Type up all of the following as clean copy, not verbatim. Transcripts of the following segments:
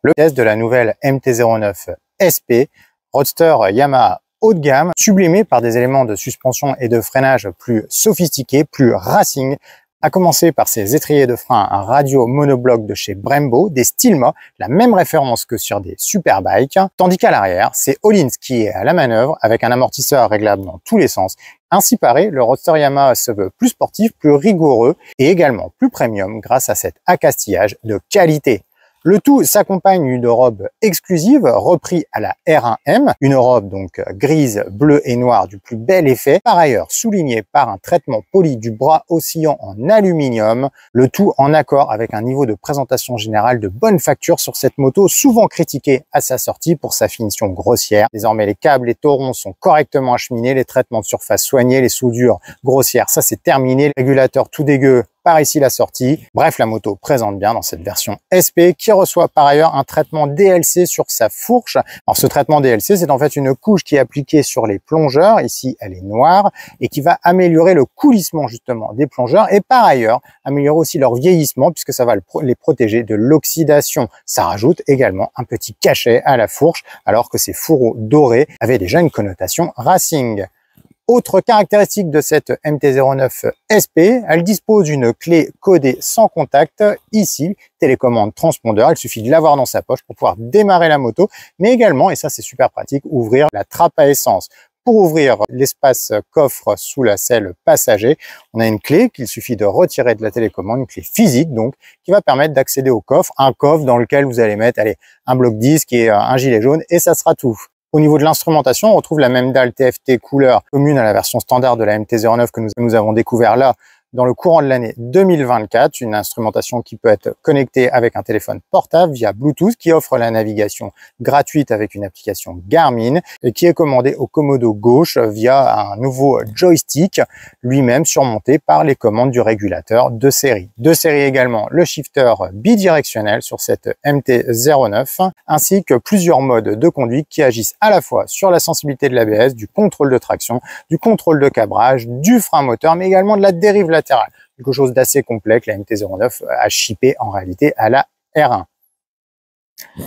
le test de la nouvelle MT-09 SP, roadster Yamaha haut de gamme, sublimé par des éléments de suspension et de freinage plus sophistiqués, plus racing, à commencer par ces étriers de frein, un radio monobloc de chez Brembo, des Stilma, la même référence que sur des superbikes, tandis qu'à l'arrière, c'est Öhlins qui est à la manœuvre avec un amortisseur réglable dans tous les sens. Ainsi paré, le roadster Yamaha se veut plus sportif, plus rigoureux et également plus premium grâce à cet accastillage de qualité. Le tout s'accompagne d'une robe exclusive repris à la R1M, une robe donc grise, bleue et noire du plus bel effet, par ailleurs soulignée par un traitement poli du bras oscillant en aluminium, le tout en accord avec un niveau de présentation générale de bonne facture sur cette moto, souvent critiquée à sa sortie pour sa finition grossière. Désormais, les câbles et taurons sont correctement acheminés, les traitements de surface soignés, les soudures grossières, ça c'est terminé, le régulateur tout dégueu par ici la sortie. Bref, la moto présente bien dans cette version SP qui reçoit par ailleurs un traitement DLC sur sa fourche. Alors ce traitement DLC, c'est en fait une couche qui est appliquée sur les plongeurs. Ici, elle est noire et qui va améliorer le coulissement justement des plongeurs et par ailleurs améliorer aussi leur vieillissement puisque ça va les protéger de l'oxydation. Ça rajoute également un petit cachet à la fourche alors que ces fourreaux dorés avaient déjà une connotation racing. Autre caractéristique de cette MT-09 SP, elle dispose d'une clé codée sans contact, ici, télécommande transpondeur, il suffit de l'avoir dans sa poche pour pouvoir démarrer la moto, mais également, et ça c'est super pratique, ouvrir la trappe à essence. Pour ouvrir l'espace coffre sous la selle passager, on a une clé qu'il suffit de retirer de la télécommande, une clé physique donc, qui va permettre d'accéder au coffre, un coffre dans lequel vous allez mettre un bloc disque et un gilet jaune, et ça sera tout. Au niveau de l'instrumentation, on retrouve la même dalle TFT couleur commune à la version standard de la MT-09 que nous avons découvert là dans le courant de l'année 2024, une instrumentation qui peut être connectée avec un téléphone portable via Bluetooth, qui offre la navigation gratuite avec une application Garmin et qui est commandée au commodo gauche via un nouveau joystick, lui-même surmonté par les commandes du régulateur de série. De série également le shifter bidirectionnel sur cette MT-09, ainsi que plusieurs modes de conduite qui agissent à la fois sur la sensibilité de l'ABS, du contrôle de traction, du contrôle de cabrage, du frein moteur, mais également de la dérive latérale. Quelque chose d'assez complet que la MT-09 a chippé en réalité à la R1.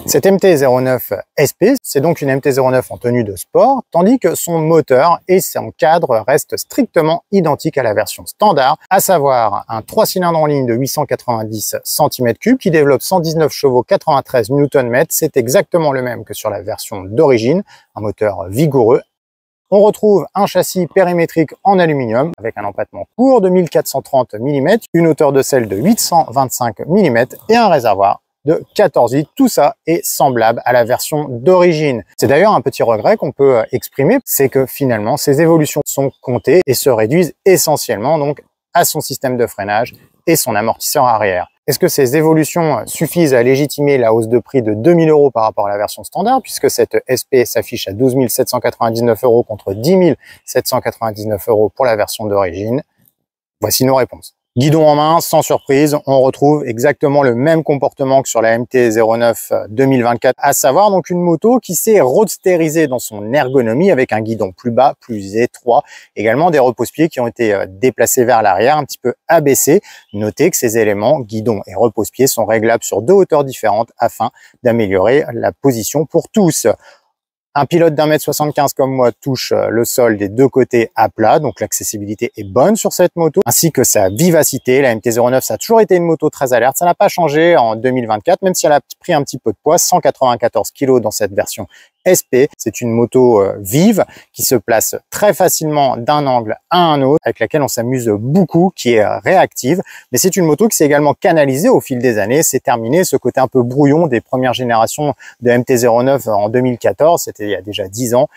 Cette MT-09 SP, c'est donc une MT-09 en tenue de sport, tandis que son moteur et son cadre restent strictement identiques à la version standard, à savoir un 3 cylindres en ligne de 890 cm3 qui développe 119 chevaux, 93 Nm. C'est exactement le même que sur la version d'origine, un moteur vigoureux. On retrouve un châssis périmétrique en aluminium avec un empattement court de 1430 mm, une hauteur de selle de 825 mm et un réservoir de 14 litres. Tout ça est semblable à la version d'origine. C'est d'ailleurs un petit regret qu'on peut exprimer, c'est que finalement ces évolutions sont comptées et se réduisent essentiellement donc à son système de freinage et son amortisseur arrière. Est-ce que ces évolutions suffisent à légitimer la hausse de prix de 2000 € par rapport à la version standard, puisque cette SP s'affiche à 12 799 € contre 10 799 € pour la version d'origine? Voici nos réponses. Guidon en main, sans surprise, on retrouve exactement le même comportement que sur la MT-09 2024, à savoir donc une moto qui s'est roadsterisée dans son ergonomie avec un guidon plus bas, plus étroit, également des repose-pieds qui ont été déplacés vers l'arrière, un petit peu abaissés. Notez que ces éléments, guidon et repose-pieds, sont réglables sur deux hauteurs différentes afin d'améliorer la position pour tous. Un pilote d'1,75 m comme moi touche le sol des deux côtés à plat, donc l'accessibilité est bonne sur cette moto, ainsi que sa vivacité. La MT-09, ça a toujours été une moto très alerte, ça n'a pas changé en 2024, même si elle a pris un petit peu de poids, 194 kg dans cette version SP. C'est une moto vive qui se place très facilement d'un angle à un autre, avec laquelle on s'amuse beaucoup, qui est réactive. Mais c'est une moto qui s'est également canalisée au fil des années. C'est terminé ce côté un peu brouillon des premières générations de MT-09 en 2014. C'était il y a déjà 10 ans.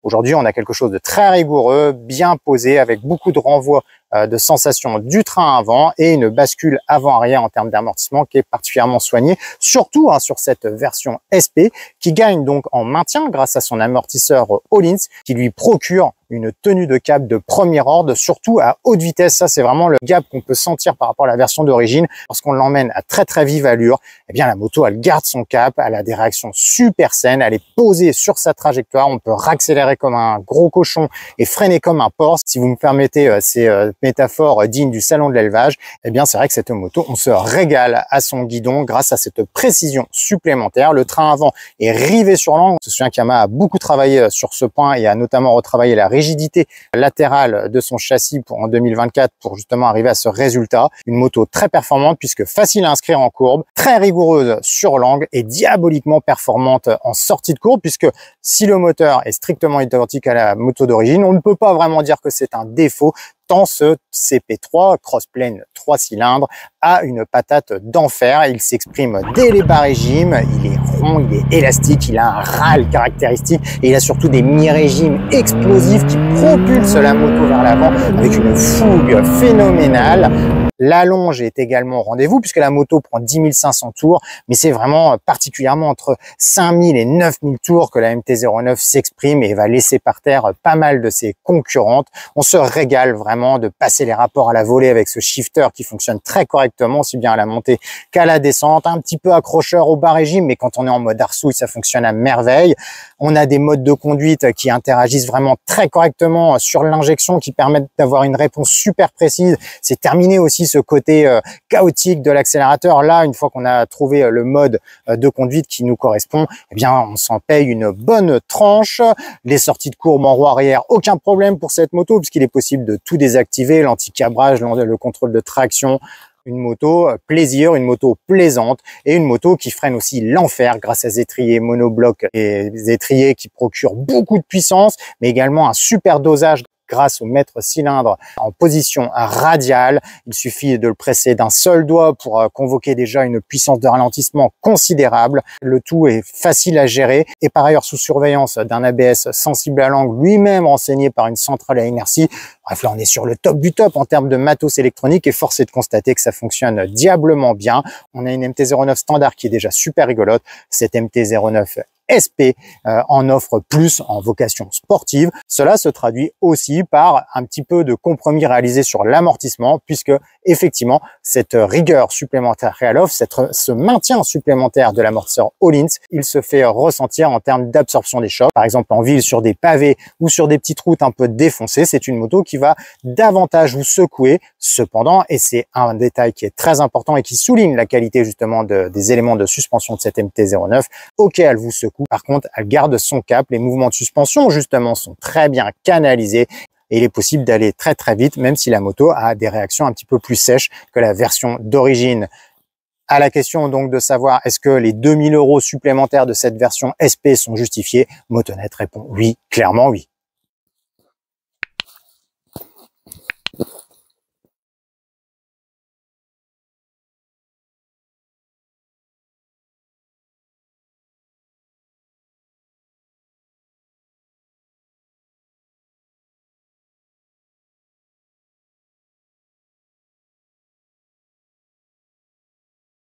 Aujourd'hui, on a quelque chose de très rigoureux, bien posé, avec beaucoup de renvoi de sensation du train avant et une bascule avant-arrière en termes d'amortissement qui est particulièrement soignée, surtout sur cette version SP qui gagne donc en maintien grâce à son amortisseur Öhlins qui lui procure une tenue de cap de premier ordre, surtout à haute vitesse. Ça, c'est vraiment le gap qu'on peut sentir par rapport à la version d'origine. Lorsqu'on l'emmène à très vive allure, eh bien la moto, elle garde son cap, elle a des réactions super saines, elle est posée sur sa trajectoire, on peut raccélérer comme un gros cochon et freiner comme un porc. Si vous me permettez ces métaphores dignes du salon de l'élevage, eh bien c'est vrai que cette moto, on se régale à son guidon grâce à cette précision supplémentaire. Le train avant est rivé sur l'angle. Je me souviens qu'Yamaha a beaucoup travaillé sur ce point et a notamment retravaillé la rigidité latérale de son châssis en 2024 pour justement arriver à ce résultat. Une moto très performante puisque facile à inscrire en courbe, très rigoureuse sur l'angle et diaboliquement performante en sortie de courbe, puisque si le moteur est strictement identique à la moto d'origine, on ne peut pas vraiment dire que c'est un défaut, tant ce CP3 Crossplane 3 cylindres a une patate d'enfer. Il s'exprime dès les bas régimes, il est rond, il est élastique, il a un râle caractéristique et il a surtout des mi-régimes explosifs qui propulsent la moto vers l'avant avec une fougue phénoménale. La longe est également au rendez-vous puisque la moto prend 10 500 tours, mais c'est vraiment particulièrement entre 5000 et 9000 tours que la MT-09 s'exprime et va laisser par terre pas mal de ses concurrentes. On se régale vraiment de passer les rapports à la volée avec ce shifter qui fonctionne très correctement, aussi bien à la montée qu'à la descente. Un petit peu accrocheur au bas régime, mais quand on est en mode arsouille, ça fonctionne à merveille. On a des modes de conduite qui interagissent vraiment très correctement sur l'injection, qui permettent d'avoir une réponse super précise. C'est terminé aussi ce côté chaotique de l'accélérateur. Là, une fois qu'on a trouvé le mode de conduite qui nous correspond, eh bien, on s'en paye une bonne tranche. Les sorties de courbe en roue arrière, aucun problème pour cette moto, puisqu'il est possible de tout désactiver, l'anti-cabrage, le contrôle de traction. Une moto plaisir, une moto plaisante et une moto qui freine aussi l'enfer grâce à des étriers monoblocs et des étriers qui procurent beaucoup de puissance, mais également un super dosage grâce au maître cylindre en position radiale. Il suffit de le presser d'un seul doigt pour convoquer déjà une puissance de ralentissement considérable. Le tout est facile à gérer et par ailleurs sous surveillance d'un ABS sensible à l'angle, lui-même renseigné par une centrale à inertie. Bref, là on est sur le top du top en termes de matos électronique et force est de constater que ça fonctionne diablement bien. On a une MT-09 standard qui est déjà super rigolote. Cette MT-09 SP en offre plus en vocation sportive. Cela se traduit aussi par un petit peu de compromis réalisé sur l'amortissement, puisque effectivement cette rigueur supplémentaire à l'offre, ce maintien supplémentaire de l'amortisseur Öhlins, il se fait ressentir en termes d'absorption des chocs. Par exemple en ville, sur des pavés ou sur des petites routes un peu défoncées, c'est une moto qui va davantage vous secouer. Cependant, et c'est un détail qui est très important et qui souligne la qualité justement des éléments de suspension de cette MT-09, ok, elle vous secoue. Par contre, elle garde son cap. Les mouvements de suspension, justement, sont très bien canalisés. Et il est possible d'aller très vite, même si la moto a des réactions un petit peu plus sèches que la version d'origine. À la question donc de savoir est-ce que les 2000 € supplémentaires de cette version SP sont justifiés, Motonet répond oui, clairement oui.